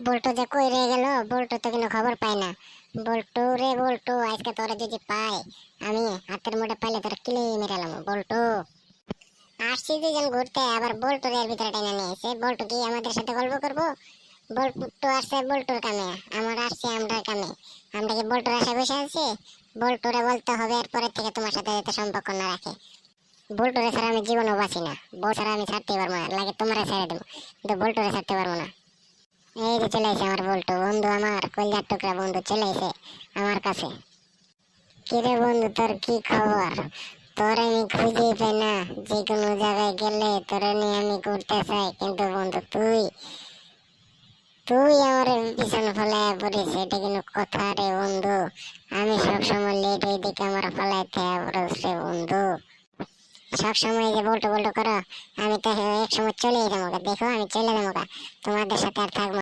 বল্টু যে কই রয়ে গেল, বল্টু তো কোনো খবর পাই না। বল্টু রে বল্টু, আজকে তোরা যদি পাই, আমি হাতের মুঠে পাইলে তোরা কিলে মেরালাম। বল্টু, আসছি দুজন ঘুরতে, আবার বল্টু এর ভিতরে টেনে নিয়ে এসে, বল্টু কি আমাদের সাথে গল্প করবো? বল্টু আসছে বল্টুর কামে, আমরা আসছি আমরার কামে। আমরা কি বল্টুর আশায় বসে আছি? বল্টুরে বলতে হবে এরপরের থেকে তোমার সাথে যাতে সম্পর্ক না রাখে। বল্টুরে ছাড়া আমি জীবনও বাঁচি না, বউ ছাড়া আমি ছাড়তে পারবো না, লাগে তোমরা ছেড়ে দেবো, কিন্তু বল্টুরে ছাড়তে পারবো না। এই যে চলে এসে আমার বল্টু বন্ধু, আমার কলিজার টুকরা বন্ধু চলে এসে আমার কাছে। কিরে বন্ধু, তোর কি খবর? তোর আমি খুঁজেই পাই না, যে কোনো জায়গায় গেলে তোরে নিয়ে আমি ঘুরতে চাই, কিন্তু বন্ধু তুই তুই আমার পিছনে ফলায় পড়িস, এটা কিন্তু কথা রে বন্ধু। আমি সবসময় লেট হয়ে দেখে আমার ফলাইতে পড়স রে বন্ধু। সবসময় যে বল্টু বল্টু করো, আমি তো এক সময় চলেই যাবো, দেখো আমি চলে যাবো, তোমাদের সাথে আর থাকবো